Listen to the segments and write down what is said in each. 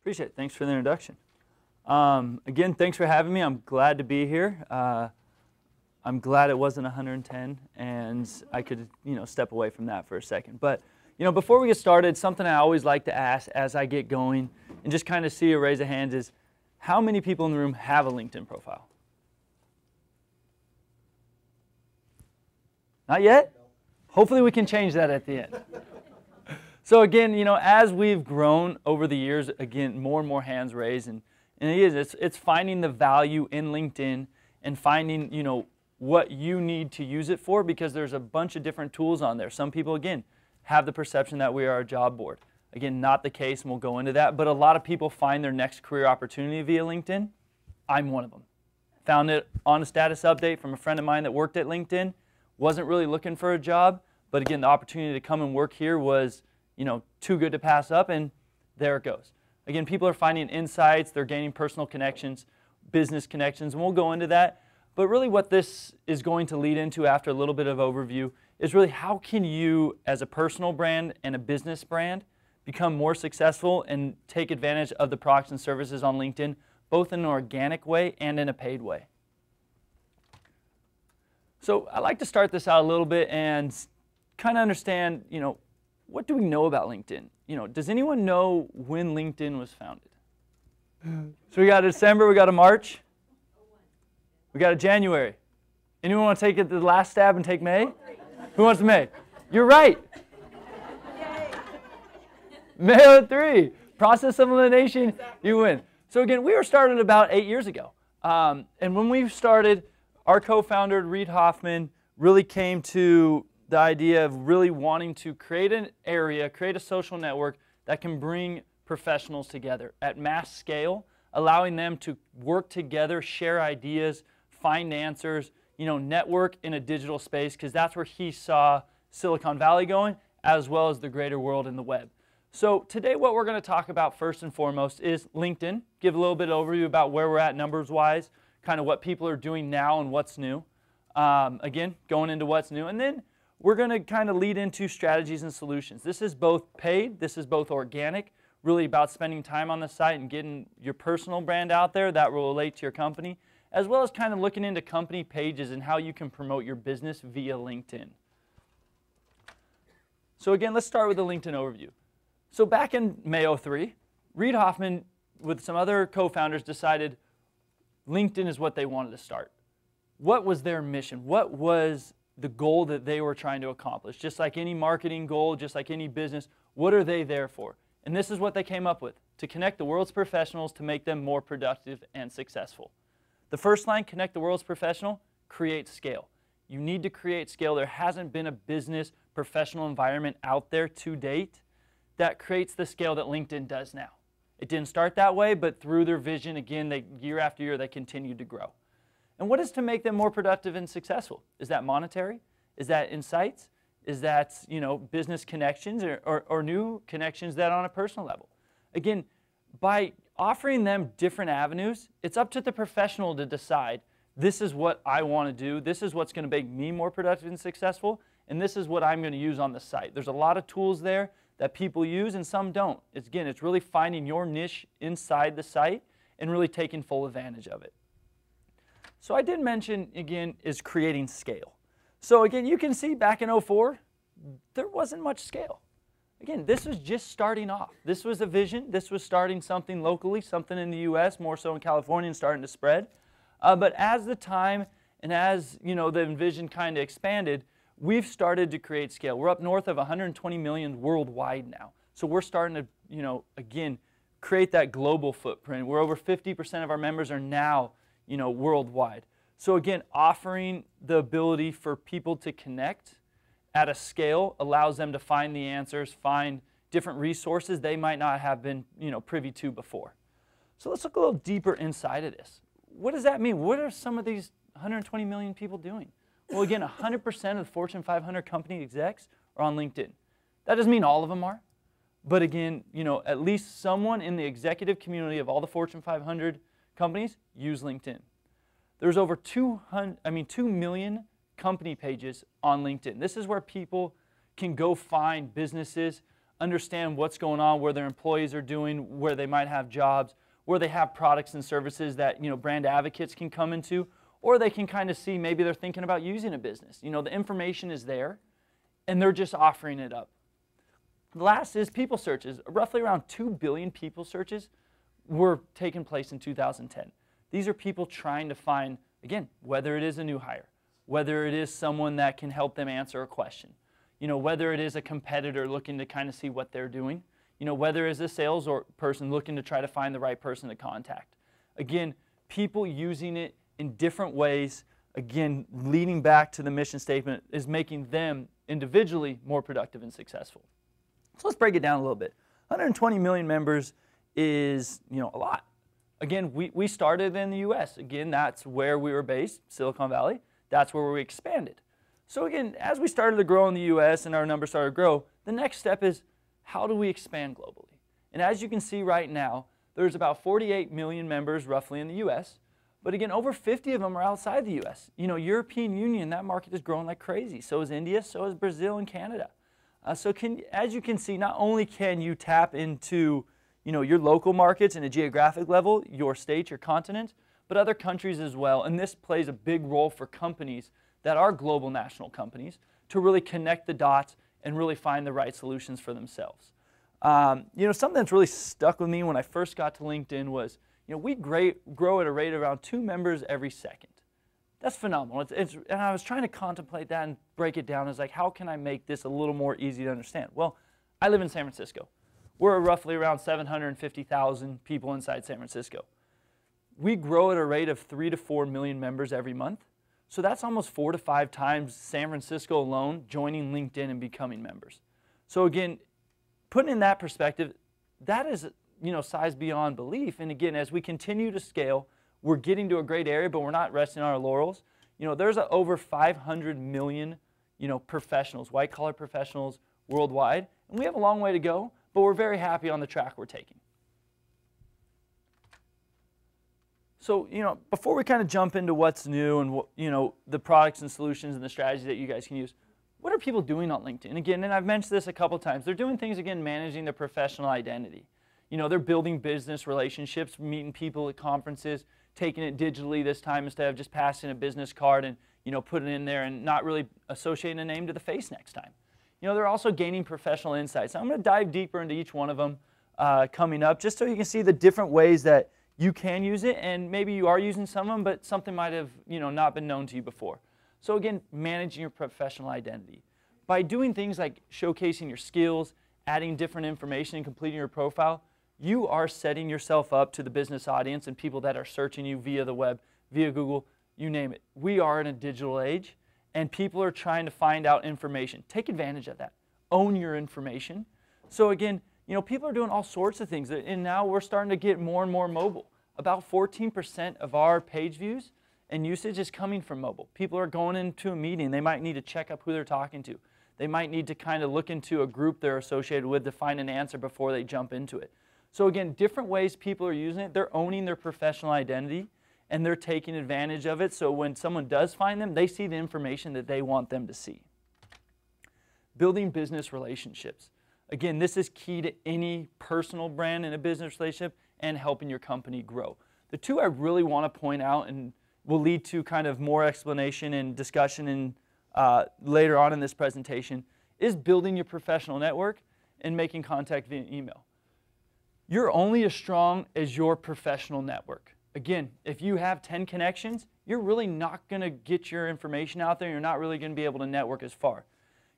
Appreciate it. Thanks for the introduction. Again, thanks for having me. I'm glad to be here. I'm glad it wasn't 110 and I could, step away from that for a second. But, before we get started, something I always like to ask as I get going and just kind of see a raise of hands is, how many people in the room have a LinkedIn profile? Not yet? Hopefully we can change that at the end. So again, as we've grown over the years, again, more and more hands raised, and it's finding the value in LinkedIn and finding, what you need to use it for, because there's a bunch of different tools on there. Some people, again, have the perception that we are a job board. Again, not the case, and we'll go into that, but a lot of people find their next career opportunity via LinkedIn. I'm one of them. Found it on a status update from a friend of mine that worked at LinkedIn, wasn't really looking for a job, but again, the opportunity to come and work here was, too good to pass up, and there it goes. Again, people are finding insights, they're gaining personal connections, business connections, and we'll go into that. But really what this is going to lead into after a little bit of overview is really how can you, as a personal brand and a business brand, become more successful and take advantage of the products and services on LinkedIn, both in an organic way and in a paid way. So I like to start this out a little bit and kind of understand, what do we know about LinkedIn? Does anyone know when LinkedIn was founded? So we got a December, we got a March, we got a January. Anyone want to take it the last stab and take May? Who wants May? You're right. May 03. Process of elimination, you win. So again, we were started about 8 years ago. And when we started, our co-founder, Reid Hoffman, really came to the idea of really wanting to create an area, create a social network that can bring professionals together at mass scale, allowing them to work together, share ideas, find answers, network in a digital space, because that's where he saw Silicon Valley going, as well as the greater world in the web. So today what we're going to talk about first and foremost is LinkedIn, give a little bit of overview about where we're at numbers-wise, kind of what people are doing now and what's new. Again, going into what's new, and then we're going to kind of lead into strategies and solutions. This is both paid, this is both organic, really about spending time on the site and getting your personal brand out there that will relate to your company, as well as kind of looking into company pages and how you can promote your business via LinkedIn. So again, let's start with the LinkedIn overview. So back in May 03, Reid Hoffman, with some other co-founders, decided LinkedIn is what they wanted to start. What was their mission? What was the goal that they were trying to accomplish? Just like any marketing goal, just like any business, what are they there for? And this is what they came up with: to connect the world's professionals to make them more productive and successful. The first line, connect the world's professional, create scale. You need to create scale. There hasn't been a business professional environment out there to date that creates the scale that LinkedIn does now. It didn't start that way, but through their vision, again, year after year, they continued to grow. And what is to make them more productive and successful? Is that monetary? Is that insights? Is that, business connections or new connections that on a personal level? Again, by offering them different avenues, it's up to the professional to decide, this is what I want to do, this is what's going to make me more productive and successful, and this is what I'm going to use on the site. There's a lot of tools there that people use and some don't. It's really finding your niche inside the site and really taking full advantage of it. So I did mention, again, is creating scale. So again, you can see back in 04, there wasn't much scale. Again, this was just starting off. This was a vision. This was starting something locally, something in the US, more so in California, and starting to spread. But as the time and as the vision kind of expanded, we've started to create scale. We're up north of 120 million worldwide now. So we're starting to, again, create that global footprint. We're over 50% of our members are now, worldwide. So again, offering the ability for people to connect at a scale allows them to find the answers, find different resources they might not have been, privy to before. So let's look a little deeper inside of this. What does that mean? What are some of these 120 million people doing? Well, again, 100% of the Fortune 500 company execs are on LinkedIn. That doesn't mean all of them are, but again, at least someone in the executive community of all the Fortune 500 companies use LinkedIn. There's over 2 million company pages on LinkedIn. This is where people can go find businesses understand what's going on, where their employees are doing, where they might have jobs, where they have products and services that brand advocates can come into, or they can kind of see maybe they're thinking about using a business. The information is there, and they're just offering it up. The last is people searches. Roughly around 2 billion people searches were taking place in 2010. These are people trying to find, again, whether it is a new hire, whether it is someone that can help them answer a question, whether it is a competitor looking to kind of see what they're doing, whether it is a sales or person looking to try to find the right person to contact. Again, people using it in different ways, again, leading back to the mission statement, is making them individually more productive and successful. So let's break it down a little bit. 120 million members is, a lot. Again, we started in the US. Again, that's where we were based, Silicon Valley. That's where we expanded. So again, as we started to grow in the US and our numbers started to grow, the next step is, how do we expand globally? And as you can see right now, there's about 48 million members roughly in the US, but again, over 50 of them are outside the US. European Union, that market is growing like crazy. So is India, so is Brazil and Canada. As you can see, not only can you tap into your local markets in a geographic level, your state, your continent, but other countries as well. And this plays a big role for companies that are global national companies to really connect the dots and really find the right solutions for themselves. Something that's really stuck with me when I first got to LinkedIn was, we grow at a rate of around 2 members every second. That's phenomenal. And I was trying to contemplate that and break it down. I was like, how can I make this a little more easy to understand? Well, I live in San Francisco. We're roughly around 750,000 people inside San Francisco. We grow at a rate of 3 to 4 million members every month. So that's almost 4 to 5 times San Francisco alone joining LinkedIn and becoming members. So again, putting in that perspective, that is size beyond belief. And again, as we continue to scale, we're getting to a great area, but we're not resting on our laurels. There's over 500 million professionals, white-collar professionals worldwide, and we have a long way to go, but we're very happy on the track we're taking. So, before we kind of jump into what's new and the products and solutions and the strategies that you guys can use, what are people doing on LinkedIn? Again, and I've mentioned this a couple times, they're doing things, again, managing their professional identity. They're building business relationships, meeting people at conferences, taking it digitally this time instead of just passing a business card and putting it in there and not really associating a name to the face next time. They're also gaining professional insights. So I'm going to dive deeper into each one of them coming up, just so you can see the different ways that you can use it, and maybe you are using some of them, but something might have not been known to you before. So again, managing your professional identity. By doing things like showcasing your skills, adding different information, and completing your profile, you are setting yourself up to the business audience and people that are searching you via the web, via Google, you name it. We are in a digital age, and people are trying to find out information. Take advantage of that. Own your information. So again, people are doing all sorts of things, and now we're starting to get more and more mobile. About 14% of our page views and usage is coming from mobile. People are going into a meeting. They might need to check up who they're talking to. They might need to kind of look into a group they're associated with to find an answer before they jump into it. So again, different ways people are using it. They're owning their professional identity, and they're taking advantage of it. So when someone does find them, they see the information that they want them to see. Building business relationships. Again, this is key to any personal brand in a business relationship and helping your company grow. The two I really want to point out and will lead to kind of more explanation and discussion in, later on in this presentation is building your professional network and making contact via email. You're only as strong as your professional network. Again, if you have 10 connections, you're really not going to get your information out there. You're not really going to be able to network as far.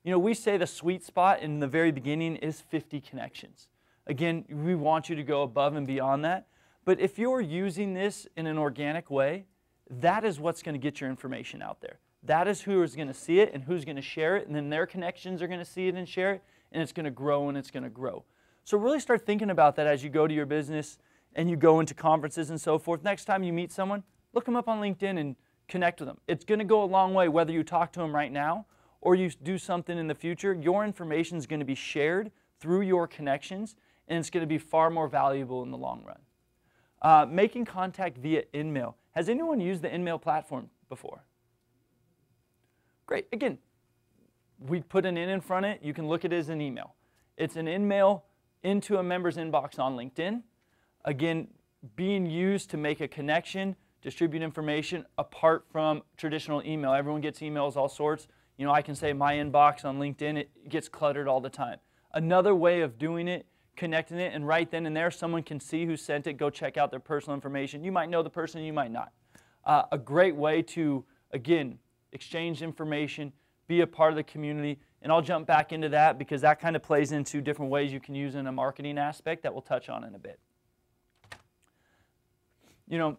We say the sweet spot in the very beginning is 50 connections. Again, we want you to go above and beyond that. But if you're using this in an organic way, that is what's going to get your information out there. That is who is going to see it and who's going to share it, and then their connections are going to see it and share it, and it's going to grow and it's going to grow. So really start thinking about that as you go to your business and you go into conferences and so forth. Next time you meet someone, look them up on LinkedIn and connect with them. It's going to go a long way whether you talk to them right now or you do something in the future. Your information is going to be shared through your connections, and it's going to be far more valuable in the long run. Making contact via InMail. Has anyone used the InMail platform before? Great. Again, we put an in front of it. You can look at it as an email. It's an in-mail into a member's inbox on LinkedIn. Again, being used to make a connection, distribute information apart from traditional email. Everyone gets emails all sorts. You know, I can say my inbox on LinkedIn, it gets cluttered all the time. Another way of doing it, connecting it, and right then and there, someone can see who sent it, go check out their personal information. You might know the person, you might not. A great way to, again, exchange information, be a part of the community, and I'll jump back into that because that kind of plays into different ways you can use in a marketing aspect that we'll touch on in a bit. You know,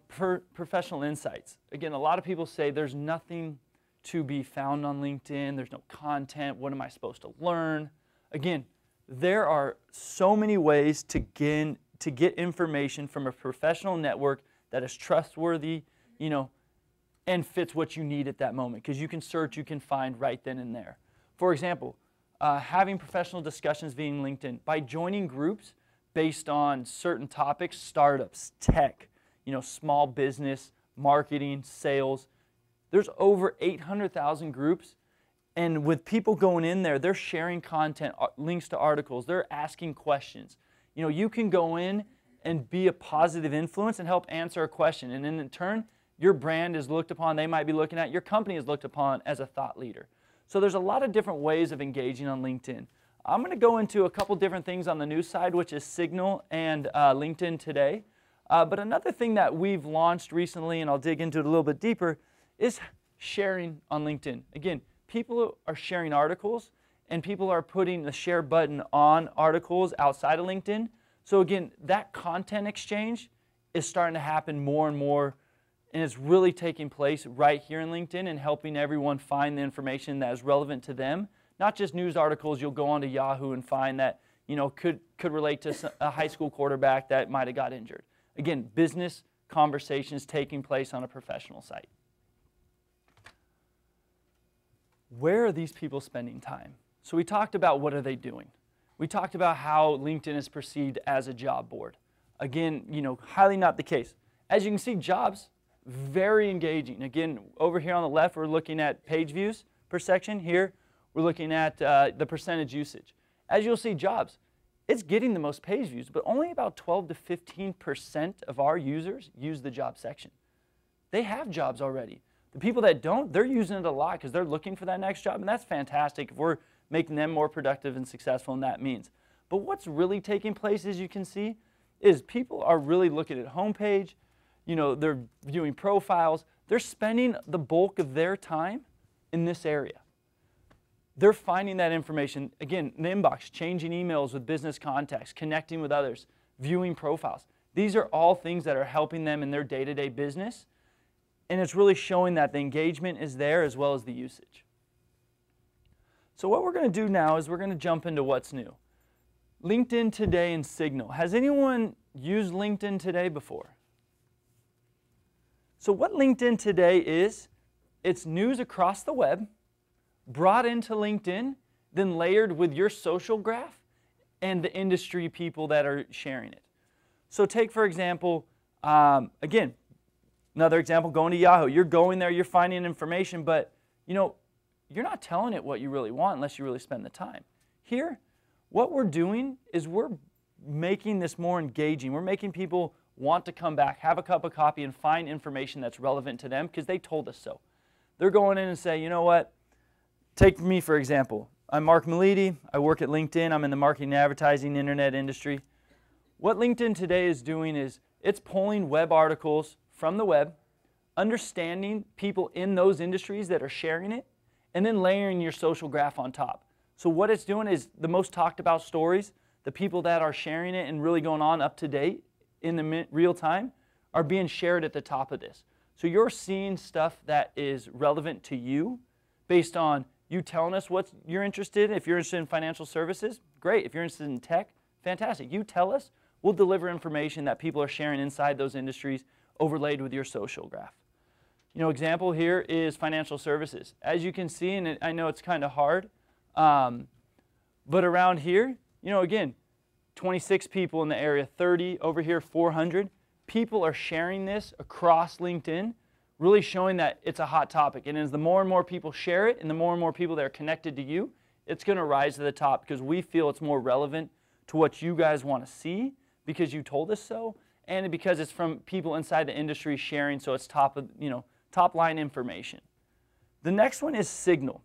professional insights. Again, a lot of people say there's nothing to be found on LinkedIn, there's no content, what am I supposed to learn? Again, there are so many ways to get information from a professional network that is trustworthy, you know, and fits what you need at that moment. Because you can search, you can find right then and there. For example, having professional discussions via LinkedIn. By joining groups based on certain topics, startups, tech, you know, small business, marketing, sales. There's over 800,000 groups. And with people going in there, they're sharing content, links to articles, they're asking questions. You know, you can go in and be a positive influence and help answer a question. And in turn, your brand is looked upon, they might be looking at, your company is looked upon as a thought leader. So there's a lot of different ways of engaging on LinkedIn. I'm going to go into a couple different things on the news side, which is Signal and LinkedIn Today. But another thing that we've launched recently, and I'll dig into it a little bit deeper, is sharing on LinkedIn. Again, people are sharing articles, and people are putting the share button on articles outside of LinkedIn. So again, that content exchange is starting to happen more and more, and it's really taking place right here in LinkedIn and helping everyone find the information that is relevant to them. Not just news articles you'll go onto Yahoo and find that, you know, could relate to a high school quarterback that might have got injured. Again, business conversations taking place on a professional site. Where are these people spending time? So we talked about what are they doing. We talked about how LinkedIn is perceived as a job board. Again, you know, highly not the case. As you can see, jobs, very engaging. Again, over here on the left, we're looking at page views per section. Here, we're looking at the percentage usage. As you'll see, jobs, it's getting the most page views, but only about 12 to 15% of our users use the job section. They have jobs already. The people that don't, they're using it a lot because they're looking for that next job, and that's fantastic if we're making them more productive and successful in that means. But what's really taking place, as you can see, is people are really looking at homepage, you know, they're viewing profiles, they're spending the bulk of their time in this area. They're finding that information, again, in the inbox, changing emails with business contacts, connecting with others, viewing profiles. These are all things that are helping them in their day-to-day business, and it's really showing that the engagement is there as well as the usage. So what we're going to do now is we're going to jump into what's new. LinkedIn Today and Signal. Has anyone used LinkedIn Today before? So what LinkedIn Today is, it's news across the web, brought into LinkedIn, then layered with your social graph and the industry people that are sharing it. So take, for example, again, another example, going to Yahoo. You're going there, you're finding information, but you know, you're not telling it what you really want unless you really spend the time. Here, what we're doing is we're making this more engaging. We're making people want to come back, have a cup of coffee, and find information that's relevant to them because they told us so. They're going in and say, you know what, take me for example. I'm Mark Muleandy. I work at LinkedIn. I'm in the marketing and advertising internet industry. What LinkedIn Today is doing is it's pulling web articles from the web, understanding people in those industries that are sharing it, and then layering your social graph on top. So what it's doing is the most talked about stories, the people that are sharing it and really going on up to date in the real time are being shared at the top of this. So you're seeing stuff that is relevant to you based on you telling us what you're interested in. If you're interested in financial services, great. If you're interested in tech, fantastic. You tell us, we'll deliver information that people are sharing inside those industries overlaid with your social graph. You know, example here is financial services. As you can see, and I know it's kind of hard, but around here, you know, again, 26 people in the area, 30 over here, 400. People are sharing this across LinkedIn, really showing that it's a hot topic. And as the more and more people share it and the more and more people that are connected to you, It's going to rise to the top because we feel it's more relevant to what you guys want to see because you told us so, and because it's from people inside the industry sharing, so it's top line information. The next one is Signal.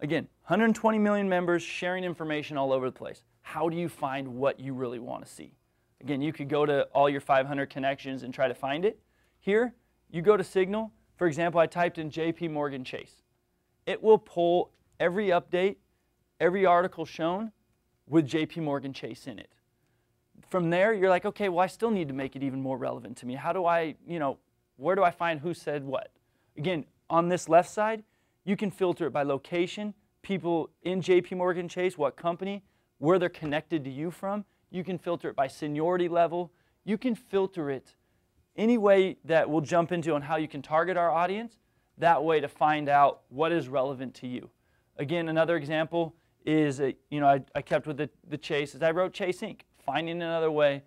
Again, 120 million members sharing information all over the place. How do you find what you really want to see? Again, you could go to all your 500 connections and try to find it. Here, you go to Signal. For example, I typed in JP Morgan Chase. It will pull every update, every article shown with JP Morgan Chase in it. From there, you're like, okay, well, I still need to make it even more relevant to me. How do I, where do I find who said what? Again, on this left side, you can filter it by location, people in JP Morgan Chase, what company, where they're connected to you from. You can filter it by seniority level. You can filter it any way that we'll jump into on how you can target our audience, that way to find out what is relevant to you. Again, another example is, I kept with the Chase, is I wrote Chase Inc., finding another way,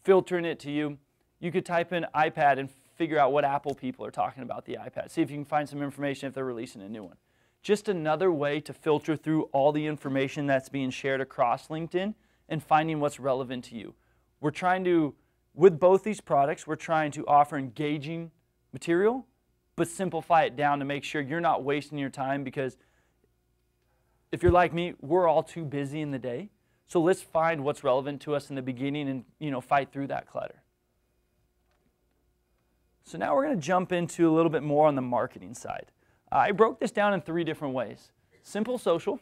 filtering it to you. You could type in iPad and figure out what Apple people are talking about the iPad. See if you can find some information if they're releasing a new one. Just another way to filter through all the information that's being shared across LinkedIn and finding what's relevant to you. We're trying to, with both these products, we're trying to offer engaging material, but simplify it down to make sure you're not wasting your time, because if you're like me, we're all too busy in the day. So let's find what's relevant to us in the beginning and fight through that clutter. So now we're going to jump into a little bit more on the marketing side. I broke this down in 3 different ways: simple social,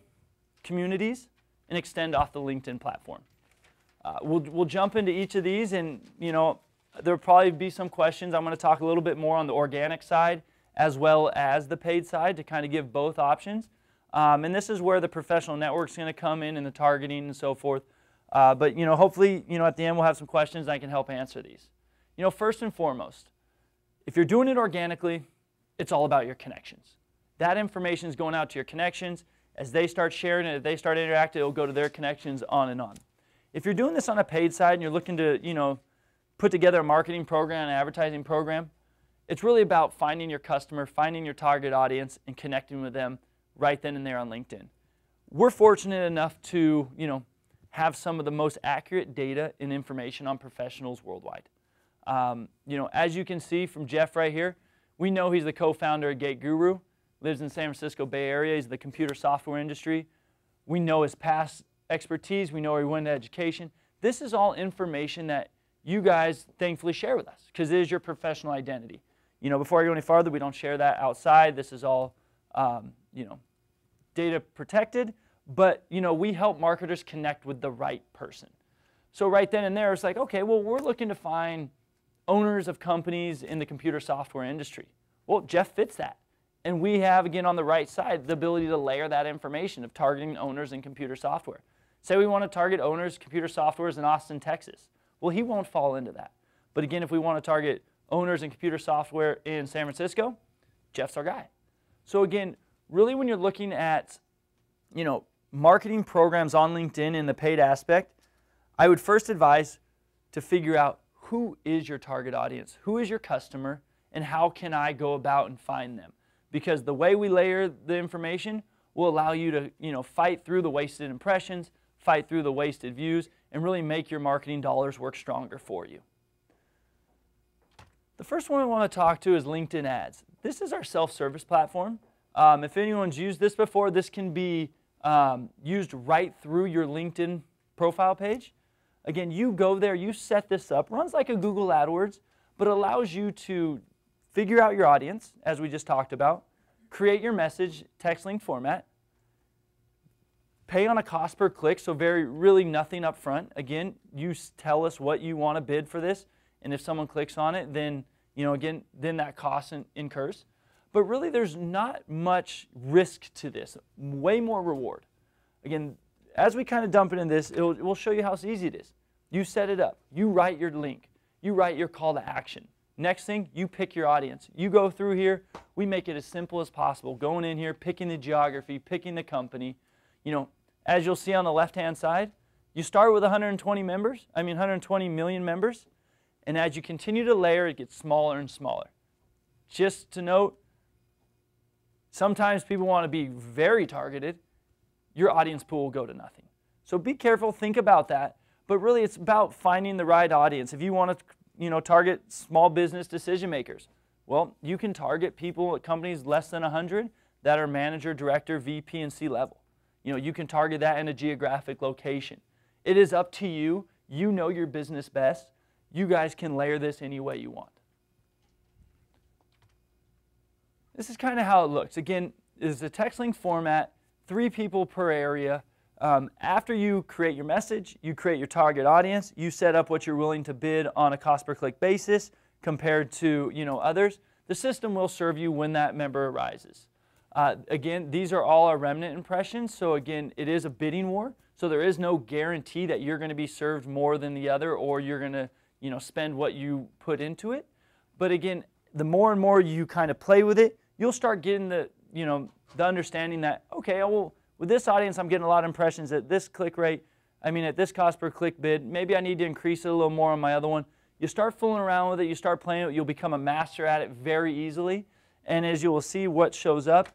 communities, and extend off the LinkedIn platform. We'll jump into each of these, and there'll probably be some questions. I'm going to talk a little bit more on the organic side as well as the paid side to kind of give both options. And this is where the professional network is going to come in and the targeting and so forth. But hopefully at the end we'll have some questions and I can help answer these. First and foremost, if you're doing it organically, it's all about your connections. That information is going out to your connections. As they start sharing it, if they start interacting, it'll go to their connections, on and on. If you're doing this on a paid side and you're looking to put together a marketing program, an advertising program, it's really about finding your customer, finding your target audience, and connecting with them right then and there on LinkedIn. We're fortunate enough to have some of the most accurate data and information on professionals worldwide. As you can see from Jeff right here, we know he's the co-founder of Gate Guru, lives in San Francisco Bay Area. He's in the computer software industry. We know his past expertise. We know where he went to education. This is all information that you guys thankfully share with us because it is your professional identity. Before I go any farther, we don't share that outside. This is all, data protected, but, we help marketers connect with the right person. So right then and there, it's like, okay, well, we're looking to find owners of companies in the computer software industry. Well, Jeff fits that. And we have, again, on the right side, the ability to layer that information of targeting owners in computer software. Say we want to target owners, computer softwares in Austin, Texas. Well, he won't fall into that. But again, if we want to target owners in computer software in San Francisco, Jeff's our guy. So again, really when you're looking at, marketing programs on LinkedIn in the paid aspect, I would first advise to figure out who is your target audience, who is your customer, and how can I go about and find them. Because the way we layer the information will allow you to fight through the wasted impressions, fight through the wasted views, and really make your marketing dollars work stronger for you. The first one I want to talk to is LinkedIn Ads. This is our self-service platform. If anyone's used this before, this can be used right through your LinkedIn profile page. Again, you go there, you set this up, runs like a Google AdWords, but allows you to figure out your audience, as we just talked about, create your message, text link format, pay on a cost per click, so really nothing up front. Again, you tell us what you want to bid for this, and if someone clicks on it, then then that cost incurs. But really, there's not much risk to this. Way more reward. Again, as we kind of dump into this, it will show you how easy it is. You set it up. You write your link. You write your call to action. Next thing, you pick your audience. You go through here. We make it as simple as possible. Going in here, picking the geography, picking the company. As you'll see on the left-hand side, you start with 120 million members. And as you continue to layer, it gets smaller and smaller. Just to note, sometimes people want to be very targeted. your audience pool will go to nothing. So be careful, think about that. But really, it's about finding the right audience. If you want to, target small business decision makers, well, you can target people at companies less than 100 that are manager, director, VP, and C-level. You can target that in a geographic location. It is up to you. You know your business best. You guys can layer this any way you want. This is kind of how it looks. Again, it's a text link format, 3 people per area. After you create your message, you create your target audience, you set up what you're willing to bid on a cost per click basis compared to others. The system will serve you when that member arises. Again, these are all our remnant impressions, so again, it is a bidding war, so there is no guarantee that you're going to be served more than the other or you're going to spend what you put into it. But again, the more and more you kind of play with it, you'll start getting the understanding that, okay, well, with this audience, I'm getting a lot of impressions at this click rate. At this cost per click bid, maybe I need to increase it a little more on my other one. You start fooling around with it, you start playing it, you'll become a master at it very easily. And as you will see what shows up,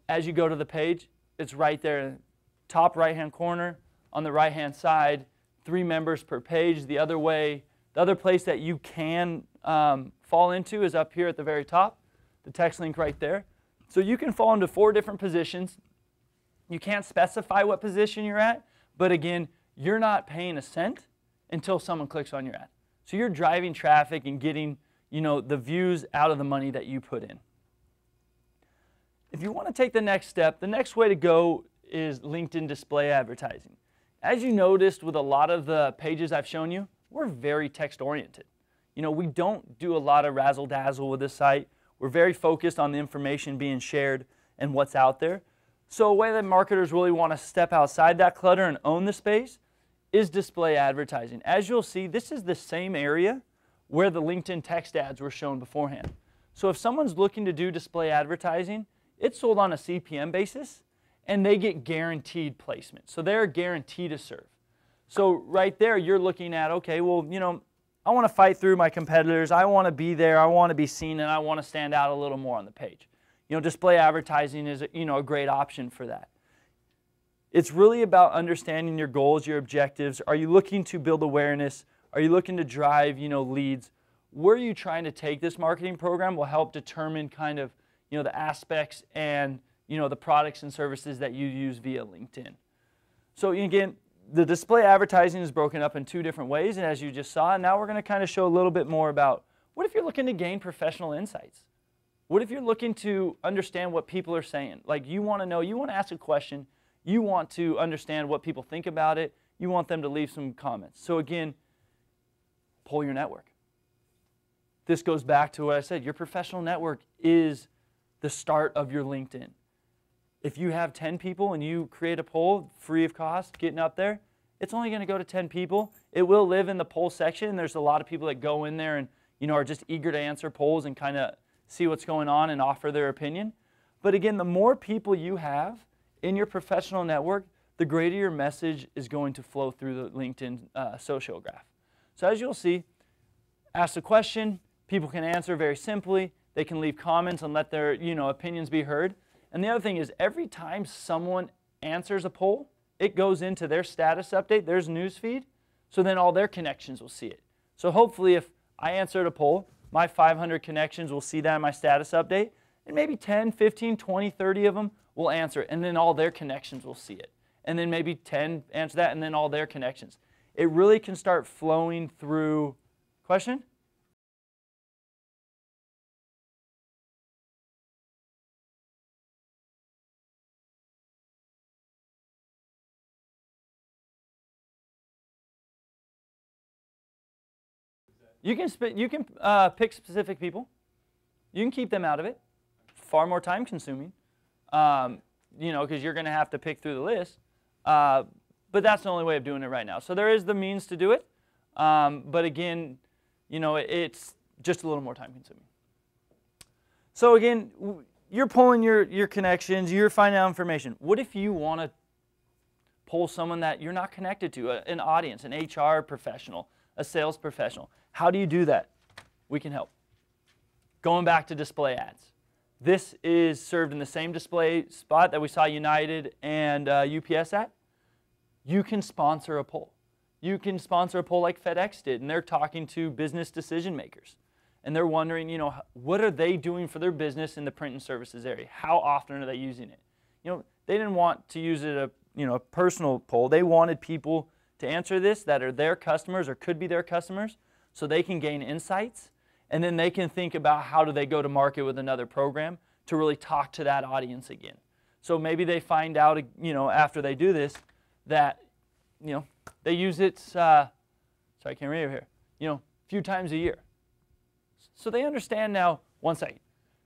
as you go to the page, it's right there, top right-hand corner, on the right-hand side, 3 members per page. The other place that you can fall into is up here at the very top, the text link right there. So you can fall into 4 different positions. You can't specify what position you're at, but again, you're not paying a cent until someone clicks on your ad. So you're driving traffic and getting, the views out of the money that you put in. If you want to take the next step, the next way to go is LinkedIn display advertising. As you noticed with a lot of the pages I've shown you, we're very text oriented. We don't do a lot of razzle dazzle with this site. We're very focused on the information being shared and what's out there. So a way that marketers really want to step outside that clutter and own the space is display advertising. As you'll see, this is the same area where the LinkedIn text ads were shown beforehand. So if someone's looking to do display advertising, it's sold on a CPM basis, and they get guaranteed placement. So they're guaranteed to serve. So right there, you're looking at, okay, well, I want to fight through my competitors. I want to be there. I want to be seen, and I want to stand out a little more on the page. Display advertising is a great option for that. It's really about understanding your goals, your objectives. Are you looking to build awareness? Are you looking to drive leads? Where are you trying to take this marketing program will help determine kind of the aspects and the products and services that you use via LinkedIn. So again, the display advertising is broken up in 2 different ways, and as you just saw, now we're going to kind of show a little bit more about what if you're looking to gain professional insights. What if you're looking to understand what people are saying? Like you want to know, you want to ask a question, you want to understand what people think about it, you want them to leave some comments. So again, poll your network. This goes back to what I said, your professional network is the start of your LinkedIn. If you have 10 people and you create a poll free of cost, getting up there, it's only going to go to 10 people. It will live in the poll section, and there's a lot of people that go in there and are just eager to answer polls and kind of see what's going on and offer their opinion. But again, the more people you have in your professional network, the greater your message is going to flow through the LinkedIn social graph. So as you'll see, ask a question, people can answer very simply, they can leave comments and let their opinions be heard. And the other thing is every time someone answers a poll, it goes into their status update, their news feed, so then all their connections will see it. So hopefully if I answered a poll, my 500 connections will see that in my status update, and maybe 10, 15, 20, 30 of them will answer it, and then all their connections will see it. And then maybe 10 answer that, and then all their connections. It really can start flowing through. Question? You can pick specific people. You can keep them out of it. Far more time consuming, because you're going to have to pick through the list. But that's the only way of doing it right now. So there is the means to do it. But again, it's just a little more time consuming. So again, you're pulling your connections. You're finding out information. What if you want to pull someone that you're not connected to, an audience, an HR professional, a sales professional? How do you do that? We can help. Going back to display ads. this is served in the same display spot that we saw United and UPS at. You can sponsor a poll. You can sponsor a poll like FedEx did, and they're talking to business decision makers. And they're wondering, you know, what are they doing for their business in the print and services area? How often are they using it? You know, they didn't want to use it a personal poll. They wanted people to answer this that are their customers or could be their customers, so they can gain insights, and then they can think about how do they go to market with another program to really talk to that audience again. So maybe they find out, you know, after they do this that, you know, they use it, sorry, I can't read it here, you know, a few times a year. So they understand now, one second,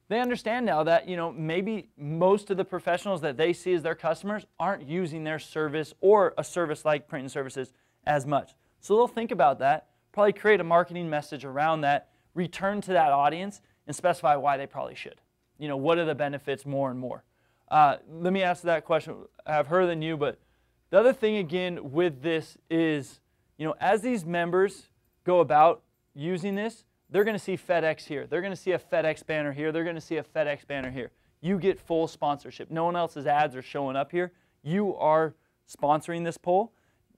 they understand now that, you know, maybe most of the professionals that they see as their customers aren't using their service or a service like print and services as much. So they'll think about that, probably create a marketing message around that, return to that audience, and specify why they probably should. You know, what are the benefits more and more? Let me ask that question. I have her than you, but the other thing again with this is, you know, as these members go about using this, they're going to see FedEx here. They're going to see a FedEx banner here. They're going to see a FedEx banner here. You get full sponsorship. No one else's ads are showing up here. You are sponsoring this poll.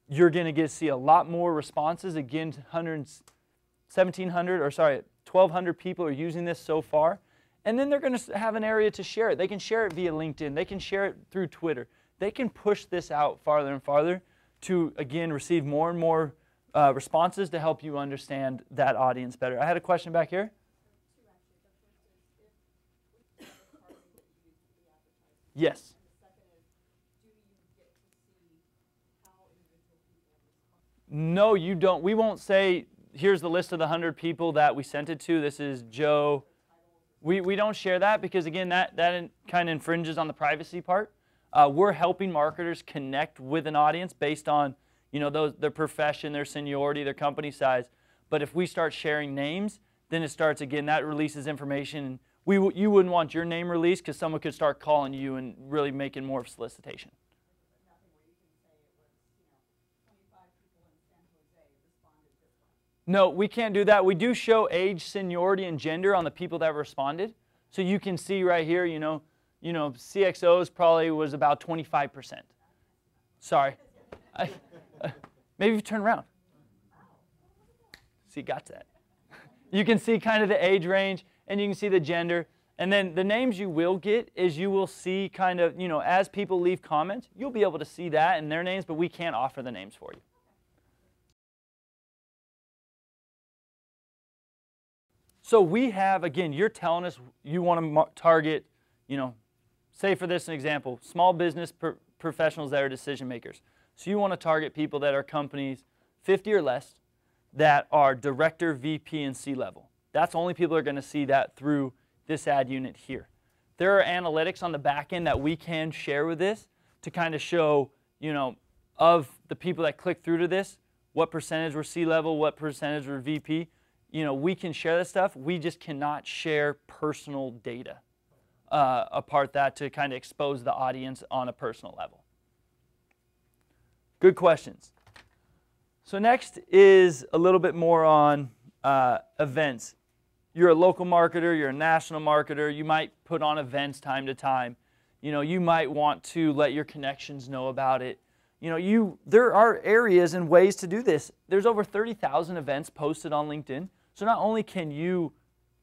You're going to get to see a lot more responses. Again, 1,200 people are using this so far. And then they're going to have an area to share it. They can share it via LinkedIn. They can share it through Twitter. They can push this out farther and farther to, again, receive more and more responses to help you understand that audience better. I had a question back here. Yes. No, you don't. We won't say, here's the list of the 100 people that we sent it to. This is Joe. We don't share that because, again, that kind of infringes on the privacy part. We're helping marketers connect with an audience based on, you know, their profession, their seniority, their company size. But if we start sharing names, then it starts, again, that releases information. You wouldn't want your name released because someone could start calling you and really making more of a solicitation. No, we can't do that. We do show age, seniority, and gender on the people that responded. So you can see right here, you know, CXOs probably was about 25%. Sorry. Maybe you turn around. See, got that. You can see kind of the age range, and you can see the gender. And then the names you will get is you will see kind of, you know, as people leave comments, you'll be able to see that and their names, but we can't offer the names for you. So we have, again, you're telling us you want to target, you know, say for this an example, small business professionals that are decision makers. So you want to target people that are companies 50 or less that are director, VP, and C-level. That's only people that are going to see that through this ad unit here. There are analytics on the back end that we can share with this to kind of show, you know, of the people that click through to this, what percentage were C-level, what percentage were VP. You know, we can share this stuff. We just cannot share personal data apart that to kind of expose the audience on a personal level. Good questions. So next is a little bit more on events. You're a local marketer, you're a national marketer, you might put on events time to time. You know, you might want to let your connections know about it. You know, there are areas and ways to do this. There's over 30,000 events posted on LinkedIn. So not only can you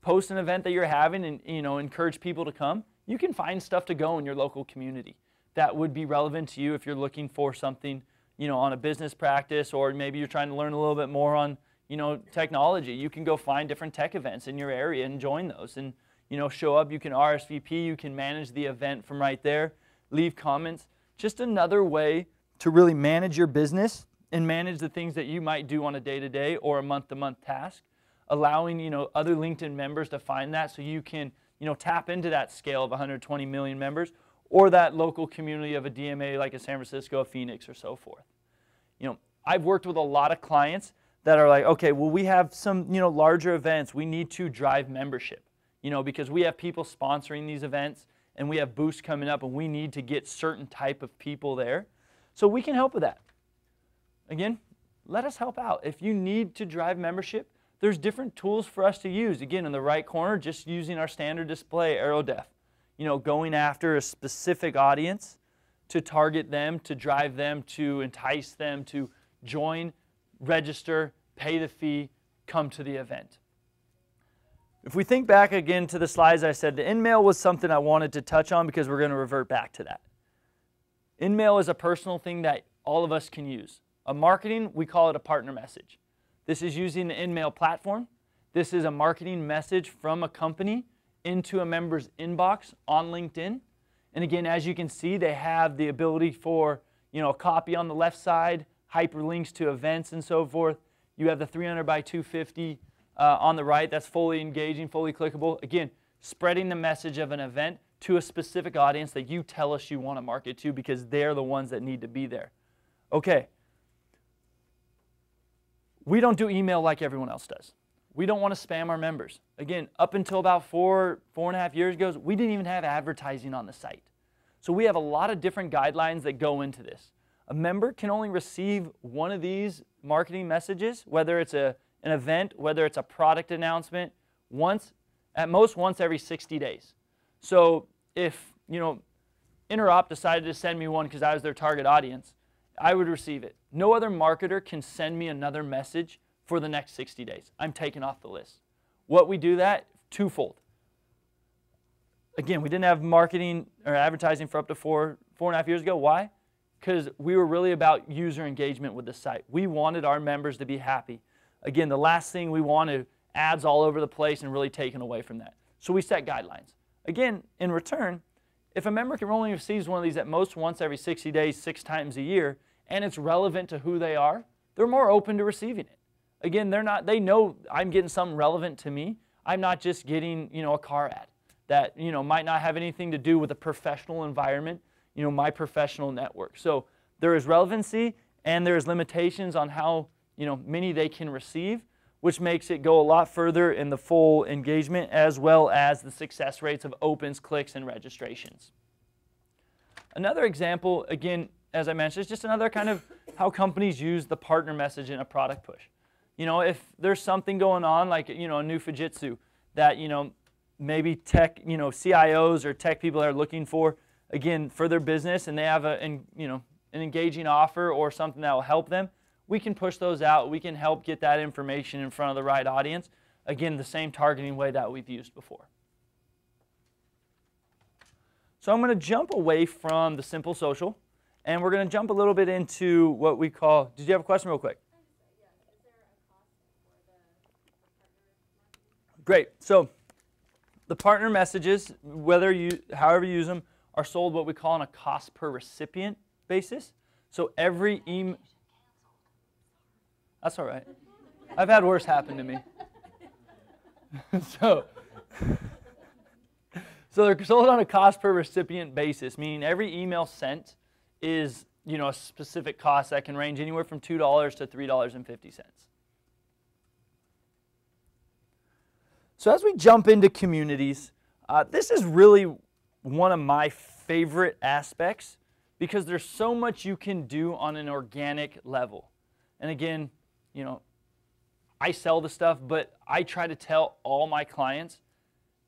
post an event that you're having and, you know, encourage people to come, you can find stuff to go in your local community that would be relevant to you if you're looking for something, you know, on a business practice, or maybe you're trying to learn a little bit more on, you know, technology. You can go find different tech events in your area and join those and, you know, show up. You can RSVP, you can manage the event from right there, leave comments. Just another way to really manage your business and manage the things that you might do on a day-to-day or a month-to-month task, allowing, you know, other LinkedIn members to find that so you can, you know, tap into that scale of 120 million members or that local community of a DMA like a San Francisco, a Phoenix, or so forth. You know, I've worked with a lot of clients that are like, okay, well, we have some, you know, larger events. We need to drive membership, you know, because we have people sponsoring these events and we have boosts coming up and we need to get certain type of people there. So we can help with that. Again, let us help out. If you need to drive membership, there's different tools for us to use. Again, in the right corner, just using our standard display, AeroDef. going after a specific audience to target them, to drive them, to entice them to join, register, pay the fee, come to the event. If we think back again to the slides I said, the InMail was something I wanted to touch on because we're going to revert back to that. InMail is a personal thing that all of us can use. A marketing, we call it a partner message. This is using the InMail platform. This is a marketing message from a company into a member's inbox on LinkedIn. And again, as you can see, they have the ability for a copy on the left side, hyperlinks to events and so forth. You have the 300 by 250 on the right. That's fully engaging, fully clickable. Again, spreading the message of an event to a specific audience that you tell us you want to market to because they're the ones that need to be there. Okay. We don't do email like everyone else does. We don't want to spam our members. Again, up until about 4.5 years ago, we didn't even have advertising on the site. So we have a lot of different guidelines that go into this. A member can only receive one of these marketing messages, whether it's an event, whether it's a product announcement, at most once every 60 days. So if, Interop decided to send me one because I was their target audience, I would receive it. No other marketer can send me another message for the next 60 days. I'm taken off the list. What we do that, twofold. Again, we didn't have marketing or advertising for up to 4.5 years ago. Why? Because we were really about user engagement with the site. We wanted our members to be happy. Again, the last thing we wanted, ads all over the place and really taken away from that. So we set guidelines. Again, in return, if a member can only receive one of these at most once every 60 days, 6 times a year, and it's relevant to who they are, they're more open to receiving it. Again, they know I'm getting something relevant to me. I'm not just getting, a car ad that, might not have anything to do with a professional environment, my professional network. So there is relevancy and there is limitations on how, many they can receive, which makes it go a lot further in the full engagement as well as the success rates of opens, clicks, and registrations. Another example, again, as I mentioned, is just another kind of how companies use the partner message in a product push. If there's something going on, like, a new Fujitsu that, maybe tech, CIOs or tech people are looking for, again, for their business, and they have an engaging offer or something that will help them, we can push those out. We can help get that information in front of the right audience. Again, the same targeting way that we've used before. So I'm going to jump away from the simple social, and we're going to jump a little bit into what we call, did you have a question real quick? Great. So the partner messages, however you use them, are sold what we call on a cost per recipient basis. So every email, that's all right. I've had worse happen to me. So they're sold on a cost per recipient basis, meaning every email sent is, a specific cost that can range anywhere from $2 to $3.50. So as we jump into communities, this is really one of my favorite aspects because there's so much you can do on an organic level. And again, I sell the stuff, but I try to tell all my clients,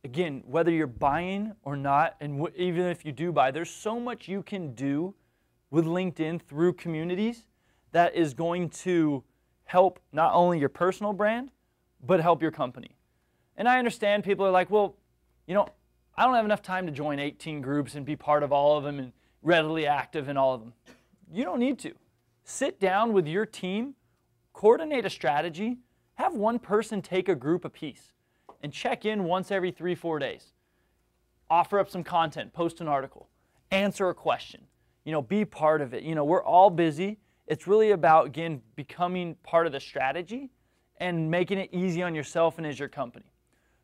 again, whether you're buying or not, and even if you do buy, there's so much you can do with LinkedIn through communities that is going to help not only your personal brand, but help your company. And I understand people are like, well, I don't have enough time to join 18 groups and be part of all of them and readily active in all of them. You don't need to. Sit down with your team, coordinate a strategy, have one person take a group apiece, and check in once every 3-4 days. Offer up some content, post an article, answer a question, be part of it. We're all busy. It's really about, again, becoming part of the strategy and making it easy on yourself and as your company.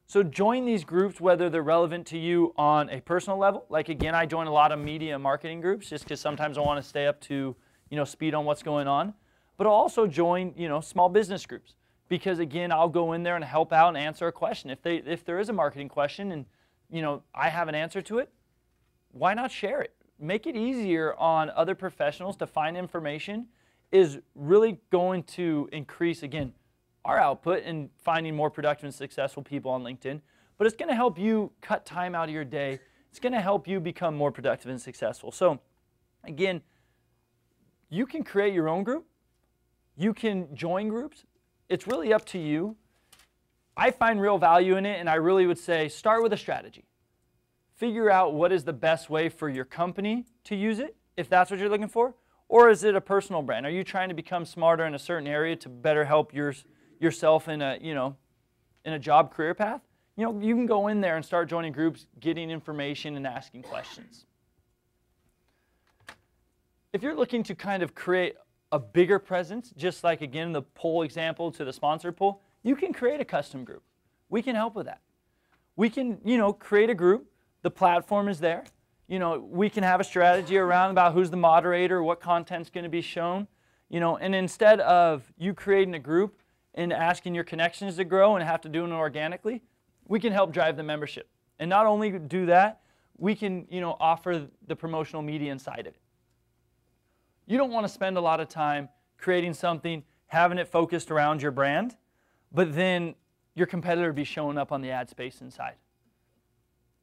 So join these groups, whether they're relevant to you on a personal level. Like, again, I join a lot of media and marketing groups just because sometimes I want to stay up to, speed on what's going on. But I'll also join, small business groups because, again, I'll go in there and help out and answer a question. If there is a marketing question and, I have an answer to it, why not share it? Make it easier on other professionals to find information is really going to increase, again, our output in finding more productive and successful people on LinkedIn, but it's going to help you cut time out of your day. It's going to help you become more productive and successful. So again, you can create your own group. You can join groups. It's really up to you. I find real value in it, and I really would say start with a strategy. Figure out what is the best way for your company to use it, if that's what you're looking for, or is it a personal brand? Are you trying to become smarter in a certain area to better help yourself in a, in a job career path? You can go in there and start joining groups, getting information and asking questions. If you're looking to kind of create a bigger presence, just like again the poll example to the sponsored poll, you can create a custom group. We can help with that. We can, create a group. The platform is there. We can have a strategy around about who's the moderator, what content's going to be shown, and instead of you creating a group and asking your connections to grow and have to do it organically, we can help drive the membership. And not only do that, we can, offer the promotional media inside of it. You don't want to spend a lot of time creating something, having it focused around your brand, but then your competitor be showing up on the ad space inside.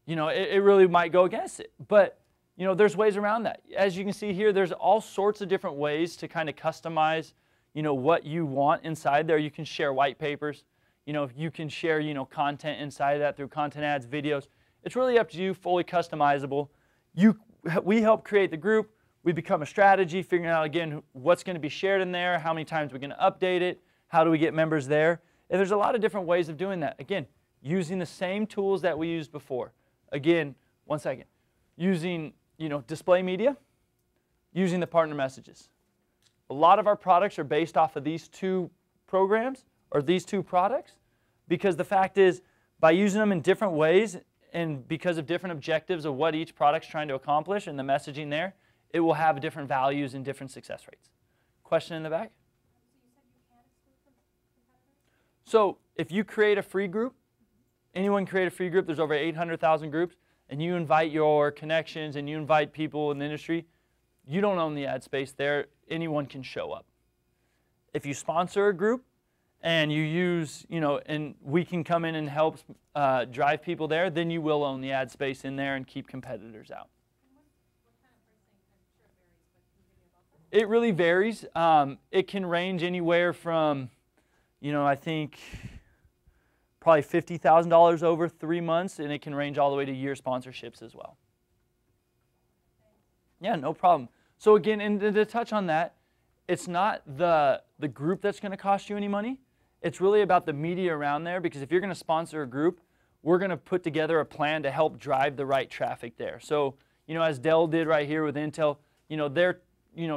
It really might go against it. But, there's ways around that. As you can see here, there's all sorts of different ways to kind of customize, what you want inside there. You can share white papers. You can share, content inside of that through content ads, videos. It's really up to you, fully customizable. We help create the group. We become a strategy, figuring out, again, what's going to be shared in there, how many times we're going to update it, how do we get members there. And there's a lot of different ways of doing that. Again, using the same tools that we used before. Again, one second. Using, display media, using the partner messages. A lot of our products are based off of these two programs or these two products, because the fact is, by using them in different ways and because of different objectives of what each product's trying to accomplish and the messaging there, it will have different values and different success rates. Question in the back? So if you create a free group, anyone create a free group, there's over 800,000 groups, and you invite your connections and you invite people in the industry, you don't own the ad space there. Anyone can show up. If you sponsor a group and you use, and we can come in and help drive people there, then you will own the ad space in there and keep competitors out. It really varies. It can range anywhere from, I think probably $50,000 over 3 months, and it can range all the way to year sponsorships as well. Yeah, no problem. So again, and to touch on that, it's not the group that's going to cost you any money. It's really about the media around there, because if you're going to sponsor a group, we're going to put together a plan to help drive the right traffic there. So, as Dell did right here with Intel, they're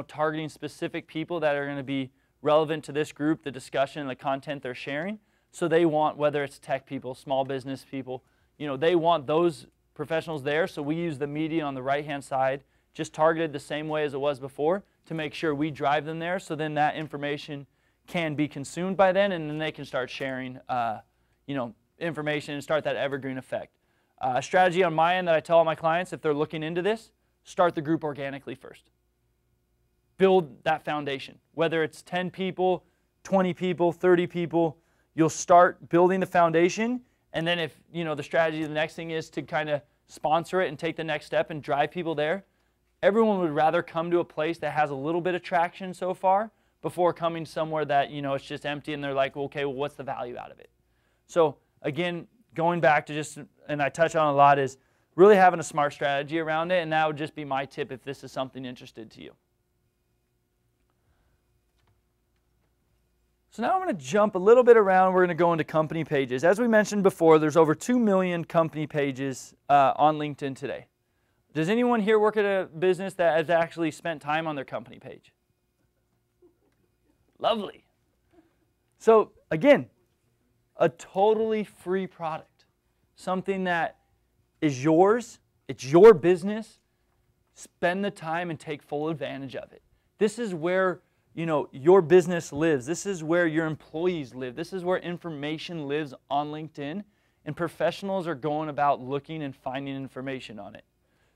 targeting specific people that are going to be relevant to this group, the discussion, and the content they're sharing. So they want, whether it's tech people, small business people, they want those professionals there. So we use the media on the right-hand side, just targeted the same way as it was before, to make sure we drive them there. So then that information can be consumed by then, and then they can start sharing, information and start that evergreen effect. A strategy on my end that I tell all my clients, if they're looking into this, start the group organically first. Build that foundation. Whether it's 10 people, 20 people, 30 people, you'll start building the foundation, and then if, the strategy, the next thing is to kind of sponsor it and take the next step and drive people there. Everyone would rather come to a place that has a little bit of traction so far before coming somewhere that, it's just empty and they're like, well, okay, well, what's the value out of it? So again, going back to just, and I touch on a lot, is really having a smart strategy around it, and that would just be my tip if this is something interested to you. So now I'm going to jump a little bit around. We're going to go into company pages. As we mentioned before, there's over 2 million company pages on LinkedIn today. Does anyone here work at a business that has actually spent time on their company page? Lovely. So again, a totally free product. Something that is yours. It's your business. Spend the time and take full advantage of it. This is where your business lives. This is where your employees live. This is where information lives on LinkedIn, and professionals are going about looking and finding information on it.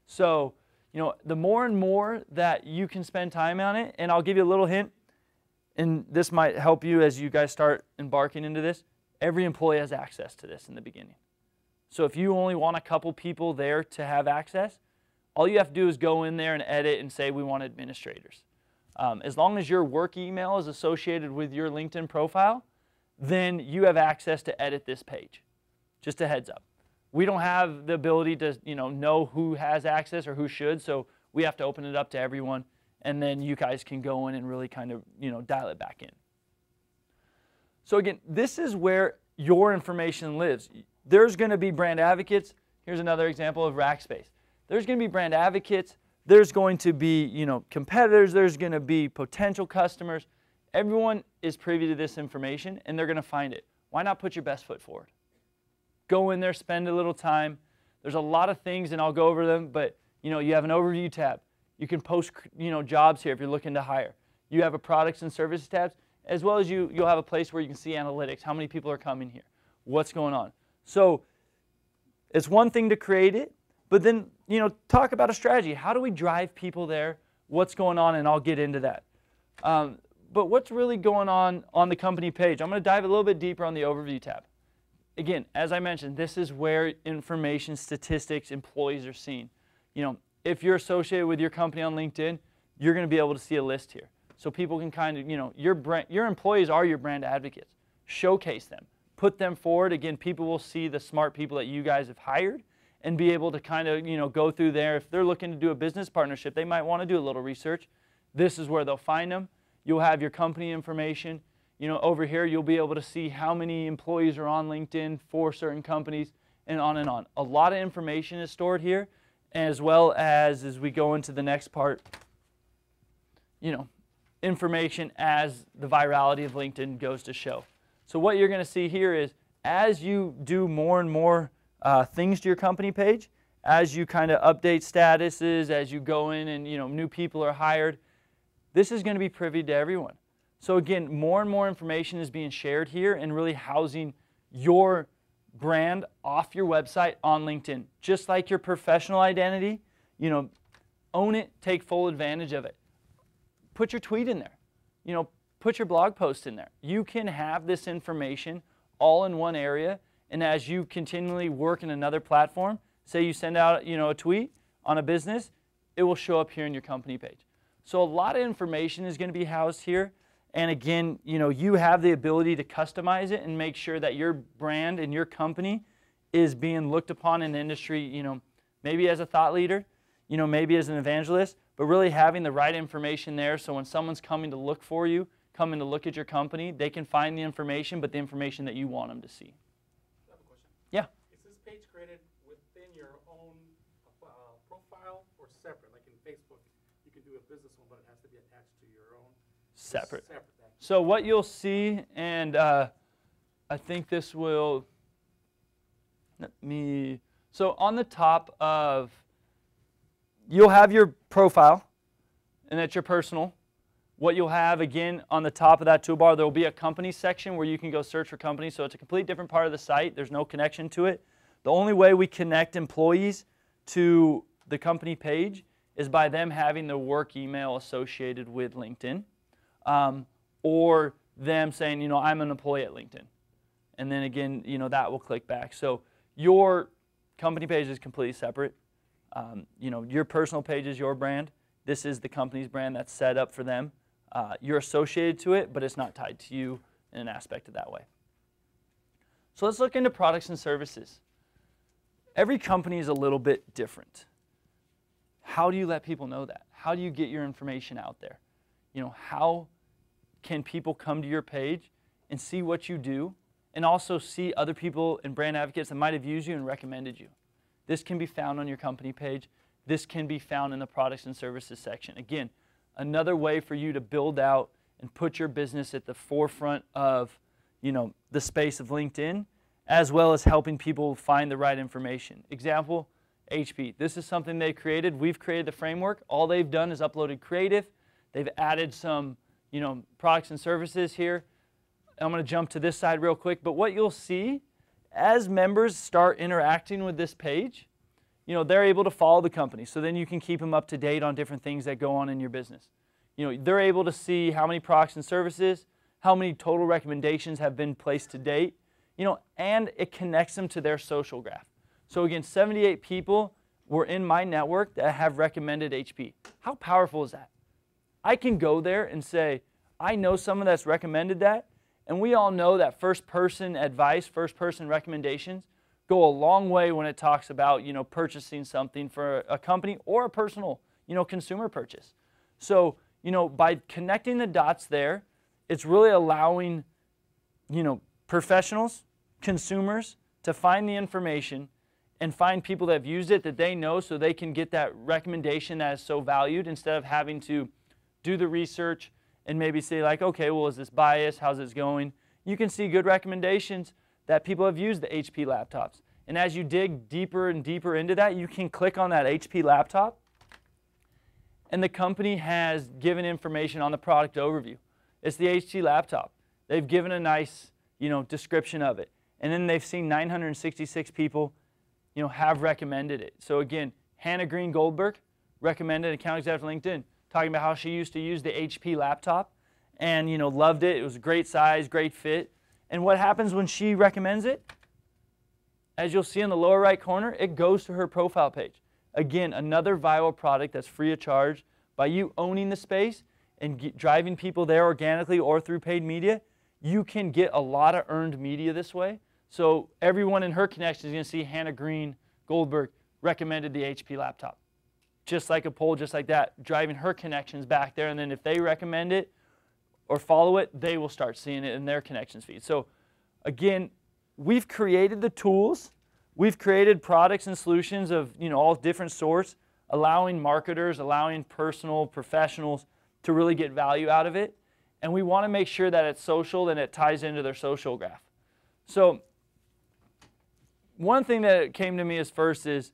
So, the more and more that you can spend time on it, and I'll give you a little hint, and this might help you as you guys start embarking into this, every employee has access to this in the beginning. So if you only want a couple people there to have access, all you have to do is go in there and edit and say we want administrators. As long as your work email is associated with your LinkedIn profile, then you have access to edit this page. Just a heads up. We don't have the ability to know who has access or who should, so we have to open it up to everyone, and then you guys can go in and really kind of dial it back in. So again, this is where your information lives. There's going to be brand advocates. Here's another example of Rackspace. There's going to be brand advocates. There's going to be competitors. There's going to be potential customers. Everyone is privy to this information, and they're going to find it. Why not put your best foot forward? Go in there, spend a little time. There's a lot of things, and I'll go over them, but you have an overview tab. You can post jobs here if you're looking to hire. You have a products and services tab, as well as you'll have a place where you can see analytics. How many people are coming here? What's going on? So it's one thing to create it, but then talk about a strategy. How do we drive people there? What's going on? And I'll get into that. But what's really going on the company page? I'm going to dive a little bit deeper on the overview tab. Again, as I mentioned, this is where information, statistics, employees are seen. If you're associated with your company on LinkedIn, you're going to be able to see a list here. So people can kind of, your employees are your brand advocates. Showcase them. Put them forward. Again, people will see the smart people that you guys have hired and be able to kind of, go through there. If they're looking to do a business partnership, they might want to do a little research. This is where they'll find them. You'll have your company information. Over here, you'll be able to see how many employees are on LinkedIn for certain companies and on and on. A lot of information is stored here, as well as we go into the next part, information as the virality of LinkedIn goes to show. So what you're going to see here is as you do more and more things to your company page, as you kind of update statuses, as you go in and new people are hired, this is going to be privy to everyone. So again, more and more information is being shared here and really housing your brand off your website on LinkedIn. Just like your professional identity, own it, take full advantage of it. Put your tweet in there. Put your blog post in there. You can have this information all in one area, and as you continually work in another platform, say you send out a tweet on a business, it will show up here in your company page. So a lot of information is going to be housed here. And again, you have the ability to customize it and make sure that your brand and your company is being looked upon in the industry, maybe as a thought leader, maybe as an evangelist, but really having the right information there so when someone's coming to look for you, coming to look at your company, they can find the information, but the information that you want them to see. I have a question. Yeah. Is this page created within your own profile or separate? Like in Facebook, you can do a business one, but it has to be attached to your own. Separate. Thanks. So what you'll see, and I think this will, so on the top of, you'll have your profile, and that's your personal. What you'll have, again, on the top of that toolbar, there will be a company section where you can go search for companies. So it's a complete different part of the site. There's no connection to it. The only way we connect employees to the company page is by them having the work email associated with LinkedIn. Or them saying, I'm an employee at LinkedIn. And then again, that will click back. So your company page is completely separate. Your personal page is your brand. This is the company's brand that's set up for them. You're associated to it, but it's not tied to you in an aspect of that way. So let's look into products and services. Every company is a little bit different. How do you let people know that? How do you get your information out there? How can people come to your page and see what you do and also see other people and brand advocates that might have used you and recommended you? This can be found on your company page. This can be found in the products and services section. Again, another way for you to build out and put your business at the forefront of, the space of LinkedIn, as well as helping people find the right information. Example, HP. This is something they created. We've created the framework. All they've done is uploaded creative. They've added some, products and services here. I'm going to jump to this side real quick. But what you'll see as members start interacting with this page, they're able to follow the company. So then you can keep them up to date on different things that go on in your business. They're able to see how many products and services, how many total recommendations have been placed to date, and it connects them to their social graph. So again, 78 people were in my network that have recommended HP. How powerful is that? I can go there and say, I know someone that's recommended that, and we all know that first-person advice, first-person recommendations go a long way when it talks about, purchasing something for a company or a personal, consumer purchase. So, by connecting the dots there, it's really allowing, professionals, consumers to find the information and find people that have used it that they know so they can get that recommendation that is so valued instead of having to do the research and maybe say like, okay, well, is this biased? How's this going? You can see good recommendations that people have used the HP laptops. And as you dig deeper and deeper into that, you can click on that HP laptop and the company has given information on the product overview. It's the HP laptop. They've given a nice, description of it. And then they've seen 966 people, have recommended it. So again, Hannah Green Goldberg recommended, account executive for LinkedIn, talking about how she used to use the HP laptop and, loved it. It was a great size, great fit. And what happens when she recommends it? As you'll see in the lower right corner, it goes to her profile page. Again, another viral product that's free of charge. By you owning the space and driving people there organically or through paid media, you can get a lot of earned media this way. So everyone in her connection is going to see Hannah Green Goldberg recommended the HP laptop. Just like a poll, just like that, driving her connections back there. And then if they recommend it or follow it, they will start seeing it in their connections feed. So again, we've created the tools. We've created products and solutions of all different sorts, allowing marketers, allowing personal professionals to really get value out of it. And we want to make sure that it's social and it ties into their social graph. So one thing that came to me as first is,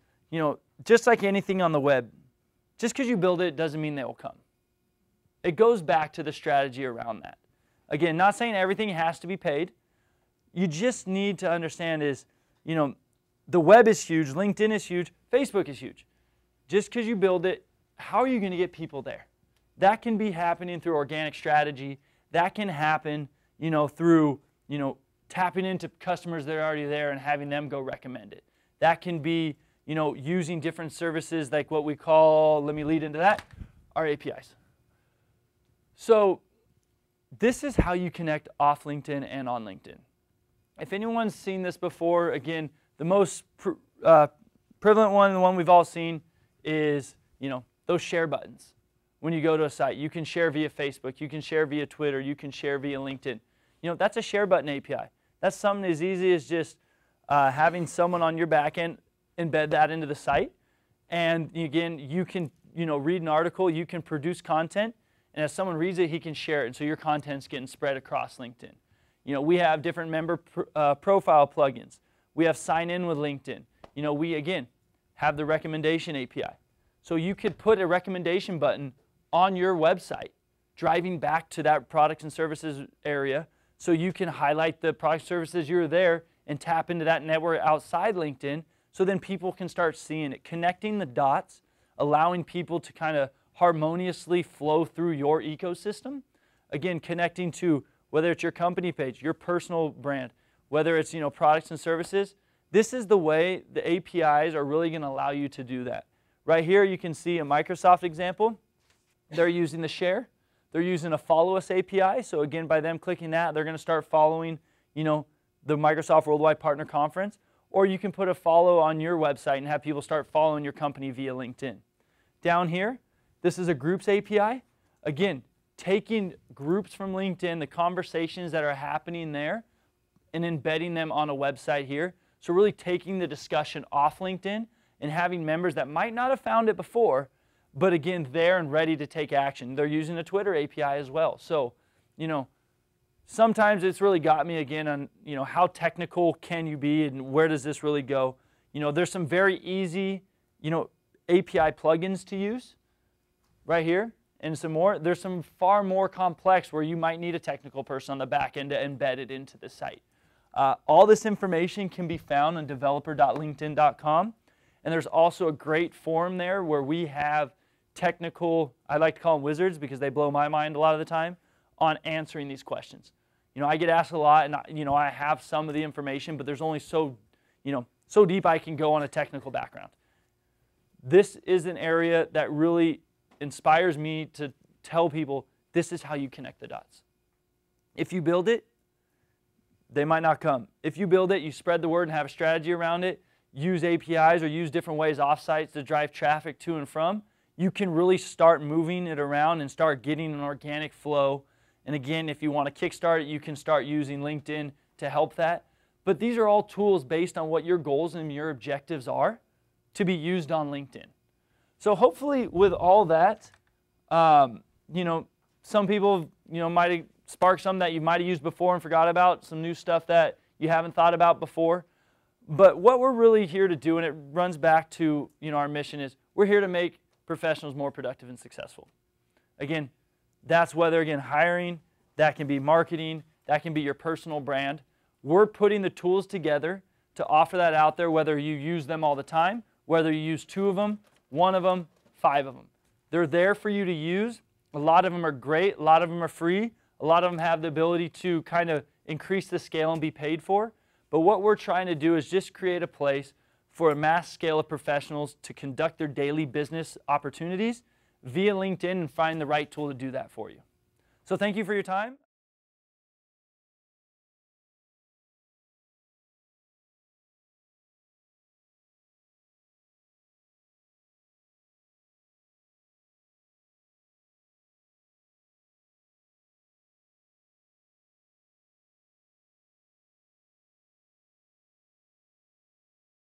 just like anything on the web, just because you build it doesn't mean they will come. It goes back to the strategy around that. Again, not saying everything has to be paid. You just need to understand is, the web is huge, LinkedIn is huge, Facebook is huge. Just because you build it, how are you going to get people there? That can be happening through organic strategy. That can happen, through, tapping into customers that are already there and having them go recommend it. That can be, using different services like what we call, let me lead into that, our APIs. So this is how you connect off LinkedIn and on LinkedIn. If anyone's seen this before, again, the most prevalent one, the one we've all seen is, those share buttons. When you go to a site, you can share via Facebook, you can share via Twitter, you can share via LinkedIn. That's a share button API. That's something as easy as just having someone on your back end embed that into the site. And again, you can read an article, you can produce content, and as someone reads it, he can share it. And so your content's getting spread across LinkedIn. We have different member profile plugins. We have sign in with LinkedIn. We, again, have the recommendation API. So you could put a recommendation button on your website, driving back to that products and services area, so you can highlight the product services you're there and tap into that network outside LinkedIn, so then people can start seeing it, connecting the dots, allowing people to kind of harmoniously flow through your ecosystem. Again, connecting to whether it's your company page, your personal brand, whether it's products and services. This is the way the APIs are really going to allow you to do that. Right here you can see a Microsoft example. They're using the share. They're using a follow us API. So again, by them clicking that, they're going to start following, the Microsoft Worldwide Partner Conference. Or you can put a follow on your website and have people start following your company via LinkedIn. Down here, this is a groups API. Again, taking groups from LinkedIn, the conversations that are happening there, and embedding them on a website here. So really taking the discussion off LinkedIn and having members that might not have found it before, but again, there and ready to take action. They're using a Twitter API as well. So, sometimes it's really got me again on, how technical can you be and where does this really go? There's some very easy, API plugins to use right here and some more. There's some far more complex where you might need a technical person on the back end to embed it into the site. All this information can be found on developer.linkedin.com. And there's also a great forum there where we have technical, I like to call them wizards because they blow my mind a lot of the time, on answering these questions. I get asked a lot, and I have some of the information, but there's only so so deep I can go on a technical background. This is an area that really inspires me to tell people this is how you connect the dots. If you build it, they might not come. If you build it, you spread the word and have a strategy around it, use APIs or use different ways off-sites to drive traffic to and from, you can really start moving it around and start getting an organic flow. And again, if you want to kickstart it, you can start using LinkedIn to help that. But these are all tools based on what your goals and your objectives are to be used on LinkedIn. So hopefully with all that, you know, some people, you know, might have sparked some that you might have used before and forgot about, some new stuff that you haven't thought about before. But what we're really here to do, and it runs back to, you know, our mission is we're here to make professionals more productive and successful. Again, that's whether, again, hiring, that can be marketing, that can be your personal brand. We're putting the tools together to offer that out there, whether you use them all the time, whether you use 2 of them, 1 of them, 5 of them. They're there for you to use. A lot of them are great. A lot of them are free. A lot of them have the ability to kind of increase the scale and be paid for. But what we're trying to do is just create a place for a mass scale of professionals to conduct their daily business opportunities via LinkedIn and find the right tool to do that for you. So thank you for your time.